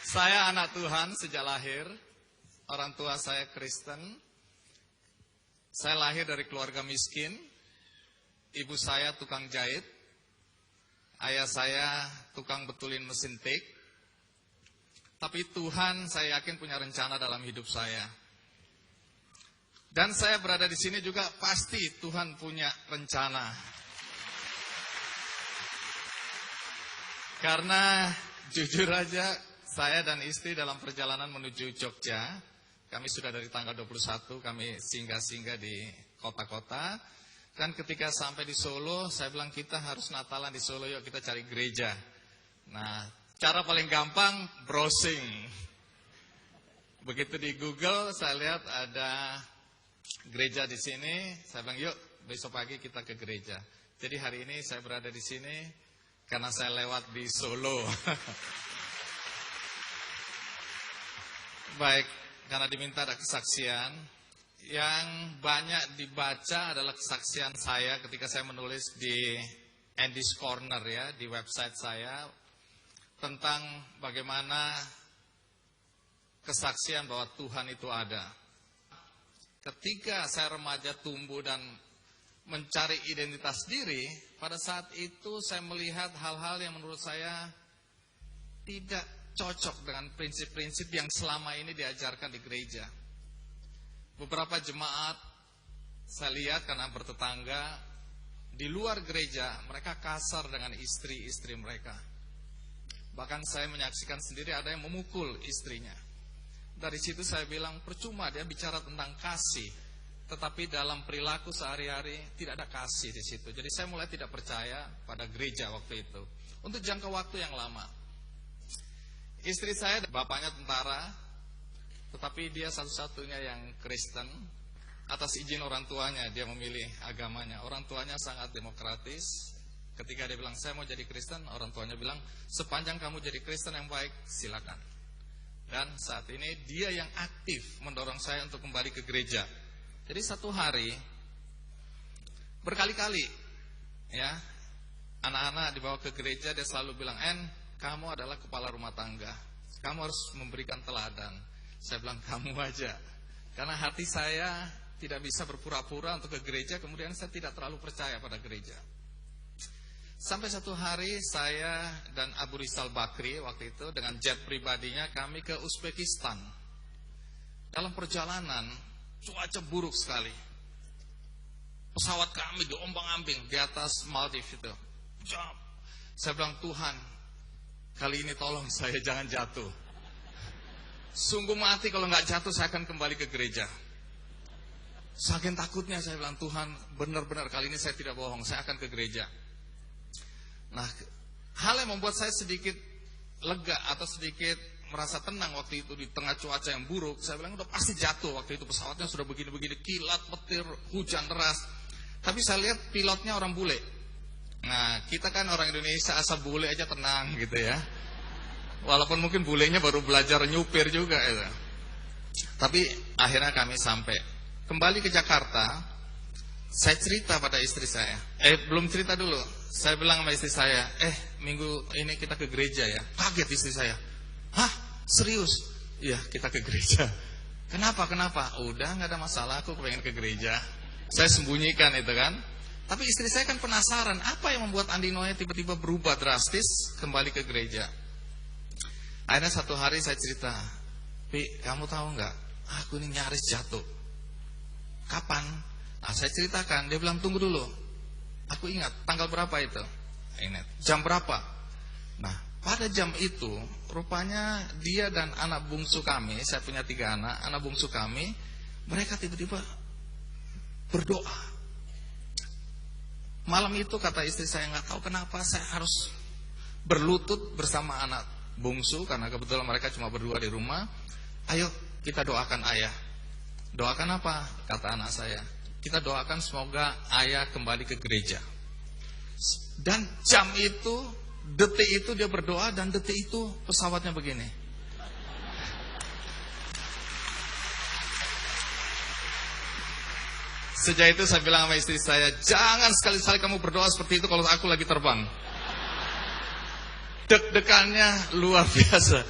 Saya anak Tuhan sejak lahir. Orang tua saya Kristen. Saya lahir dari keluarga miskin. Ibu saya tukang jahit. Ayah saya tukang betulin mesin tik. Tapi Tuhan saya yakin punya rencana dalam hidup saya. Dan saya berada di sini juga pasti Tuhan punya rencana. Karena jujur aja saya dan istri dalam perjalanan menuju Jogja. Kami sudah dari tanggal 21 kami singgah-singgah di kota-kota. Dan ketika sampai di Solo saya bilang kita harus Natalan di Solo, yuk kita cari gereja. Nah, cara paling gampang browsing. Begitu di Google saya lihat ada gereja di sini, saya bilang yuk besok pagi kita ke gereja. Jadi hari ini saya berada di sini karena saya lewat di Solo. Baik, karena diminta ada kesaksian. Yang banyak dibaca adalah kesaksian saya ketika saya menulis di Andy's Corner ya, di website saya, tentang bagaimana kesaksian bahwa Tuhan itu ada. Ketika saya remaja tumbuh dan mencari identitas diri, pada saat itu saya melihat hal-hal yang menurut saya tidak cocok dengan prinsip-prinsip yang selama ini diajarkan di gereja. Beberapa jemaat saya lihat karena bertetangga di luar gereja, mereka kasar dengan istri-istri mereka. Bahkan saya menyaksikan sendiri ada yang memukul istrinya. Dari situ saya bilang percuma dia bicara tentang kasih, tetapi dalam perilaku sehari-hari tidak ada kasih di situ. Jadi saya mulai tidak percaya pada gereja waktu itu. Untuk jangka waktu yang lama. Istri saya bapaknya tentara, tetapi dia satu-satunya yang Kristen. Atas izin orang tuanya dia memilih agamanya. Orang tuanya sangat demokratis. Ketika dia bilang saya mau jadi Kristen, orang tuanya bilang sepanjang kamu jadi Kristen yang baik silakan. Dan saat ini dia yang aktif mendorong saya untuk kembali ke gereja. Jadi satu hari berkali-kali ya anak-anak dibawa ke gereja, dia selalu bilang, "En, kamu adalah kepala rumah tangga. Kamu harus memberikan teladan." Saya bilang kamu aja. Karena hati saya tidak bisa berpura-pura untuk ke gereja, kemudian saya tidak terlalu percaya pada gereja. Sampai satu hari saya dan Abu Rizal Bakri waktu itu dengan jet pribadinya kami ke Uzbekistan. Dalam perjalanan cuaca buruk sekali. Pesawat kami diombang-ambing di atas Maldives itu. Saya bilang Tuhan, kali ini tolong saya jangan jatuh. Sungguh mati kalau nggak jatuh saya akan kembali ke gereja. Saking takutnya saya bilang Tuhan benar-benar kali ini saya tidak bohong, saya akan ke gereja. Nah, hal yang membuat saya sedikit lega atau sedikit merasa tenang waktu itu di tengah cuaca yang buruk, saya bilang udah pasti jatuh waktu itu pesawatnya sudah begini-begini, kilat, petir, hujan deras. Tapi saya lihat pilotnya orang bule. Nah, kita kan orang Indonesia asal bule aja tenang gitu ya. Walaupun mungkin bulenya baru belajar nyupir juga gitu. Tapi akhirnya kami sampai kembali ke Jakarta. Saya cerita pada istri saya. Belum cerita dulu. Saya bilang sama istri saya, minggu ini kita ke gereja ya. Kaget istri saya. Hah? Serius? Iya, kita ke gereja. Kenapa? Udah gak ada masalah, aku pengen ke gereja. Saya sembunyikan itu kan. Tapi istri saya kan penasaran, apa yang membuat Andi Noe tiba-tiba berubah drastis kembali ke gereja. Akhirnya satu hari saya cerita, Pi, kamu tahu gak? Aku ini nyaris jatuh. Kapan? Nah, saya ceritakan, dia bilang tunggu dulu. Aku ingat, tanggal berapa itu? Ingat, jam berapa? Nah, pada jam itu, rupanya dia dan anak bungsu kami, saya punya 3 anak, anak bungsu kami, mereka tiba-tiba berdoa. Malam itu kata istri saya, nggak tahu kenapa saya harus berlutut bersama anak bungsu, karena kebetulan mereka cuma berdua di rumah. Ayo kita doakan ayah. Doakan apa? Kata anak saya. Kita doakan semoga ayah kembali ke gereja. Dan jam itu, detik itu dia berdoa, dan detik itu pesawatnya begini. Sejak itu saya bilang sama istri saya, jangan sekali-sekali kamu berdoa seperti itu kalau aku lagi terbang. Deg-degannya luar biasa.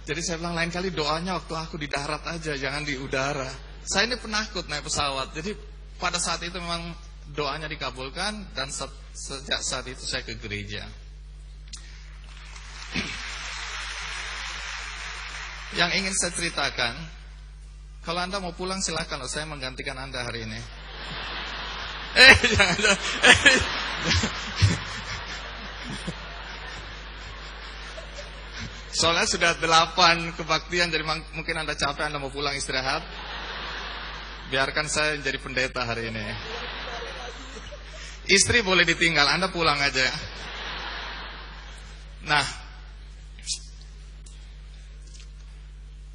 Jadi saya bilang lain kali doanya waktu aku di darat aja, jangan di udara. Saya ini penakut naik pesawat. Jadi pada saat itu memang doanya dikabulkan dan sejak saat itu saya ke gereja. Yang ingin saya ceritakan, kalau Anda mau pulang silakan, saya menggantikan Anda hari ini. Jangan. Soalnya sudah 8 kebaktian, jadi mungkin Anda capek, Anda mau pulang istirahat. Biarkan saya jadi pendeta hari ini. Istri boleh ditinggal, Anda pulang aja. Nah,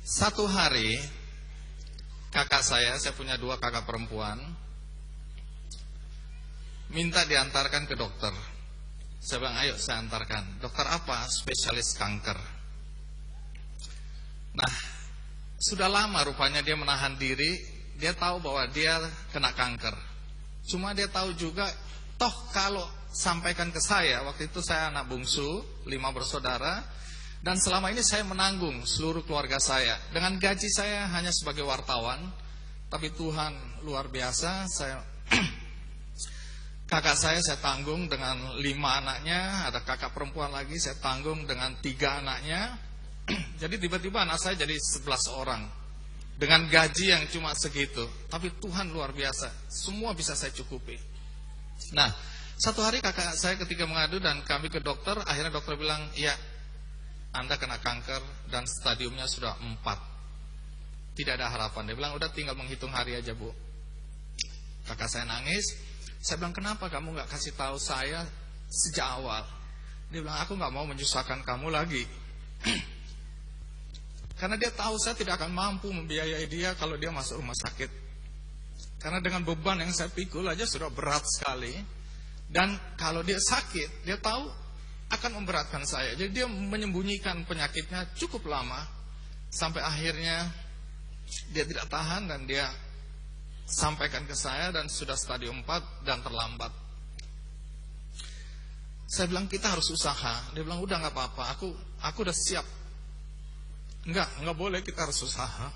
satu hari kakak saya punya 2 kakak perempuan, minta diantarkan ke dokter. Saya bilang, ayo saya antarkan. Dokter apa? Spesialis kanker. Nah, sudah lama rupanya dia menahan diri. Dia tahu bahwa dia kena kanker. Cuma dia tahu juga, toh kalau sampaikan ke saya, waktu itu saya anak bungsu, 5 bersaudara, dan selama ini saya menanggung seluruh keluarga saya. Dengan gaji saya hanya sebagai wartawan, tapi Tuhan luar biasa. Kakak saya tanggung dengan 5 anaknya, ada kakak perempuan lagi saya tanggung dengan 3 anaknya. Jadi tiba-tiba anak saya jadi 11 orang dengan gaji yang cuma segitu. Tapi Tuhan luar biasa, semua bisa saya cukupi. Nah, satu hari kakak saya ketika mengadu dan kami ke dokter, akhirnya dokter bilang, ya Anda kena kanker dan stadiumnya sudah 4. Tidak ada harapan. Dia bilang, udah tinggal menghitung hari aja Bu. Kakak saya nangis. Saya bilang, kenapa kamu gak kasih tahu saya sejak awal? Dia bilang, aku gak mau menyusahkan kamu lagi. Karena dia tahu saya tidak akan mampu membiayai dia kalau dia masuk rumah sakit. Karena dengan beban yang saya pikul aja sudah berat sekali. Dan kalau dia sakit, dia tahu akan memberatkan saya. Jadi dia menyembunyikan penyakitnya cukup lama. Sampai akhirnya dia tidak tahan dan dia sampaikan ke saya dan sudah stadium 4 dan terlambat. Saya bilang kita harus usaha. Dia bilang udah gak apa-apa, aku udah siap. Enggak boleh, kita harus usaha.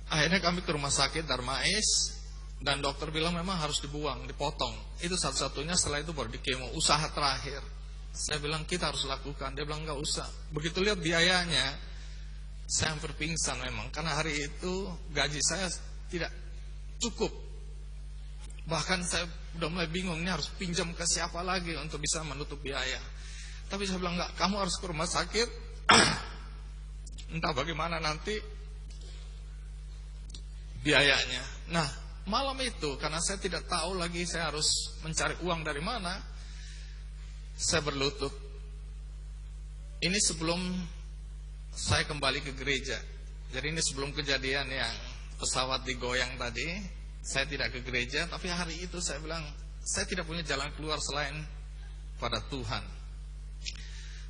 Akhirnya kami ke rumah sakit Darmais dan dokter bilang memang harus dibuang, dipotong. Itu satu-satunya, setelah itu baru dikemo, usaha terakhir. Saya bilang kita harus lakukan. Dia bilang enggak usah. Begitu lihat biayanya, saya hampir pingsan memang. Karena hari itu gaji saya tidak cukup. Bahkan saya udah mulai bingung, ini harus pinjam ke siapa lagi untuk bisa menutup biaya. Tapi saya bilang enggak, kamu harus ke rumah sakit. Entah bagaimana nanti biayanya. Nah, malam itu karena saya tidak tahu lagi saya harus mencari uang dari mana, saya berlutut. Ini sebelum saya kembali ke gereja. Jadi ini sebelum kejadian yang pesawat digoyang tadi, saya tidak ke gereja. Tapi hari itu saya bilang, saya tidak punya jalan keluar selain pada Tuhan.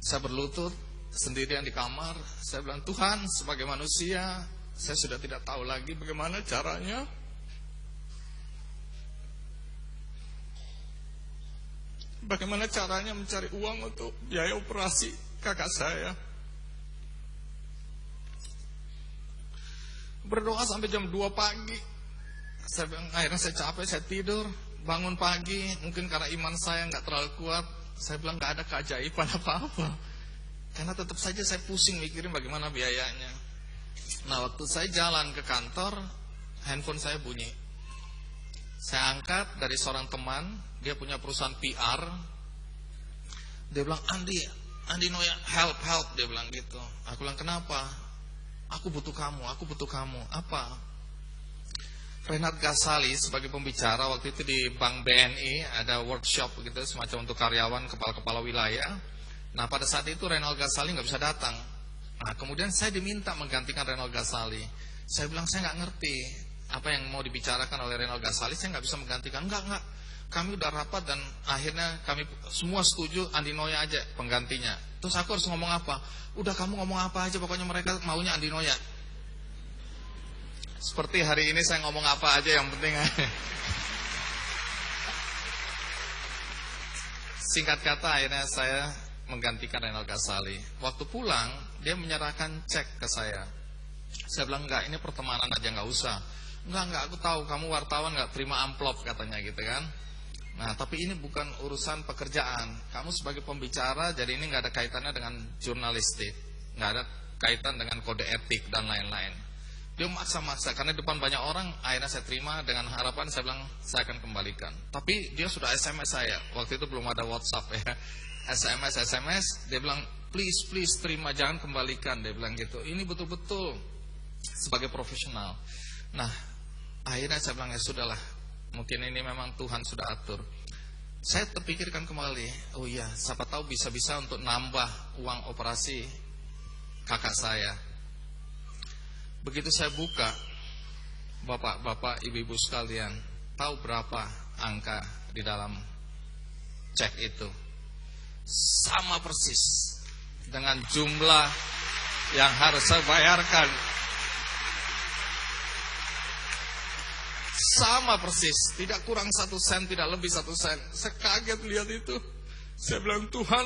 Saya berlutut sendirian di kamar. Saya bilang, Tuhan, sebagai manusia saya sudah tidak tahu lagi bagaimana caranya. Bagaimana caranya mencari uang untuk biaya operasi kakak saya. Berdoa sampai jam 2 pagi. Akhirnya saya capek, saya tidur. Bangun pagi, mungkin karena iman saya nggak terlalu kuat. Saya bilang nggak ada keajaiban apa-apa. Karena tetap saja saya pusing mikirin bagaimana biayanya. Nah, waktu saya jalan ke kantor, handphone saya bunyi. Saya angkat dari seorang teman, dia punya perusahaan PR. Dia bilang, Andi Noya, help, dia bilang gitu. Aku bilang, kenapa? Aku butuh kamu. Apa? Renat Gasali sebagai pembicara waktu itu di Bank BNI ada workshop gitu, semacam untuk karyawan kepala-kepala wilayah. Nah, pada saat itu Renal Gasali nggak bisa datang. Nah, kemudian saya diminta menggantikan Renal Gasali. Saya bilang saya nggak ngerti apa yang mau dibicarakan oleh Renal Gasali, saya nggak bisa menggantikan. Enggak. Kami udah rapat dan akhirnya kami semua setuju Andi Noya aja penggantinya. Terus aku harus ngomong apa? Udah kamu ngomong apa aja, pokoknya mereka maunya Andi Noya. Seperti hari ini saya ngomong apa aja yang penting. Singkat kata akhirnya saya menggantikan Renal Kasali. Waktu pulang dia menyerahkan cek ke saya. Saya bilang enggak, ini pertemanan aja, enggak usah. Enggak, aku tahu kamu wartawan enggak terima amplop katanya gitu kan. Nah tapi ini bukan urusan pekerjaan. Kamu sebagai pembicara, jadi ini enggak ada kaitannya dengan jurnalistik, enggak ada kaitan dengan kode etik dan lain-lain. Dia maksa-maksa karena depan banyak orang. Akhirnya saya terima dengan harapan saya bilang saya akan kembalikan. Tapi dia sudah SMS saya. Waktu itu belum ada WhatsApp ya. SMS dia bilang please terima, jangan kembalikan. Dia bilang gitu. Ini betul-betul sebagai profesional. Nah akhirnya saya bilang ya sudahlah, mungkin ini memang Tuhan sudah atur. Saya terpikirkan kembali, oh iya, siapa tahu bisa-bisa untuk nambah uang operasi kakak saya. Begitu saya buka, bapak-bapak, ibu-ibu sekalian, tahu berapa angka di dalam cek itu? Sama persis dengan jumlah yang harus saya bayarkan. Sama persis, tidak kurang 1 sen, tidak lebih 1 sen. Saya kaget lihat itu. Saya bilang, Tuhan,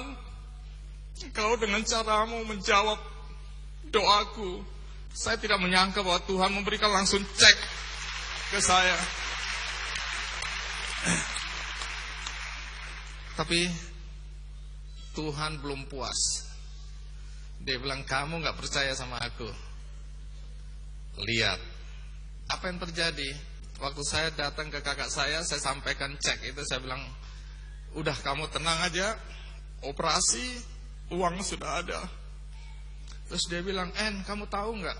Engkau dengan caramu menjawab doaku. Saya tidak menyangka bahwa Tuhan memberikan langsung cek ke saya. Tapi Tuhan belum puas. Dia bilang, kamu gak percaya sama aku. Lihat apa yang terjadi. Waktu saya datang ke kakak saya sampaikan cek itu. Saya bilang, udah kamu tenang aja, operasi, uang sudah ada. Terus dia bilang, kamu tahu nggak?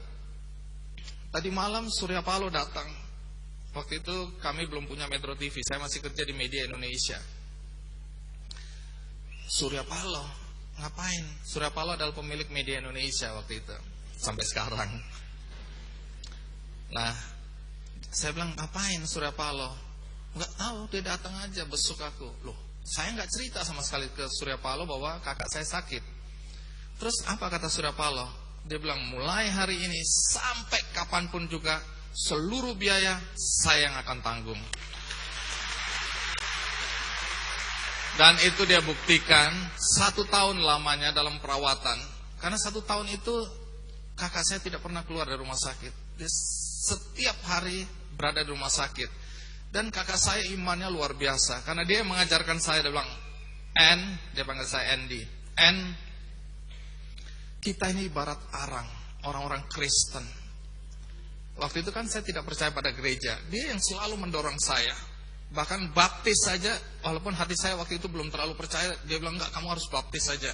Tadi malam Surya Paloh datang. Waktu itu kami belum punya Metro TV, saya masih kerja di Media Indonesia. Surya Paloh, ngapain? Surya Paloh adalah pemilik Media Indonesia waktu itu, sampai sekarang. Nah, saya bilang, ngapain Surya Paloh? Nggak tahu, dia datang aja besuk aku. Loh, saya nggak cerita sama sekali ke Surya Paloh bahwa kakak saya sakit. Terus apa kata Surya Paloh? Dia bilang, mulai hari ini sampai kapanpun juga seluruh biaya saya yang akan tanggung. Dan itu dia buktikan 1 tahun lamanya dalam perawatan. Karena 1 tahun itu kakak saya tidak pernah keluar dari rumah sakit. Dia setiap hari berada di rumah sakit. Dan kakak saya imannya luar biasa. Karena dia mengajarkan saya, dia bilang, dia panggil saya Andy. Kita ini ibarat arang, orang-orang Kristen. Waktu itu kan saya tidak percaya pada gereja. Dia yang selalu mendorong saya. Bahkan baptis saja, walaupun hati saya waktu itu belum terlalu percaya, dia bilang, enggak, kamu harus baptis saja.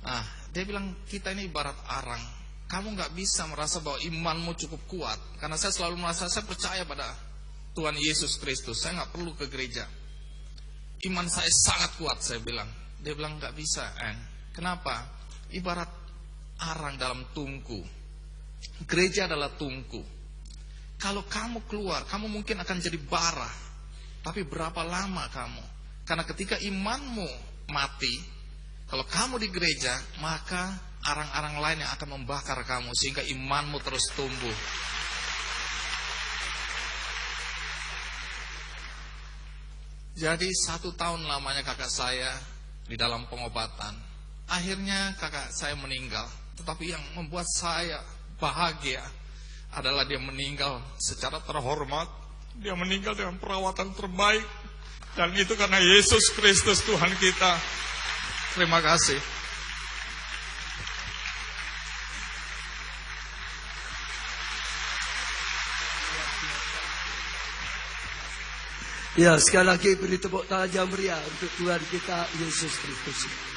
Nah, dia bilang, kita ini ibarat arang. Kamu enggak bisa merasa bahwa imanmu cukup kuat. Karena saya selalu merasa, saya percaya pada Tuhan Yesus Kristus. Saya enggak perlu ke gereja. Iman saya sangat kuat, saya bilang. Dia bilang, enggak bisa, Kenapa? Ibarat arang dalam tungku. Gereja adalah tungku. Kalau kamu keluar, kamu mungkin akan jadi bara. Tapi berapa lama kamu? Karena ketika imanmu mati, kalau kamu di gereja, maka arang-arang lain yang akan membakar kamu sehingga imanmu terus tumbuh. Jadi 1 tahun lamanya kakak saya di dalam pengobatan. Akhirnya kakak saya meninggal. Tetapi yang membuat saya bahagia adalah dia meninggal secara terhormat. Dia meninggal dengan perawatan terbaik. Dan itu karena Yesus Kristus Tuhan kita. Terima kasih. Ya, sekali lagi beri tepuk tangan yang meriah untuk Tuhan kita Yesus Kristus.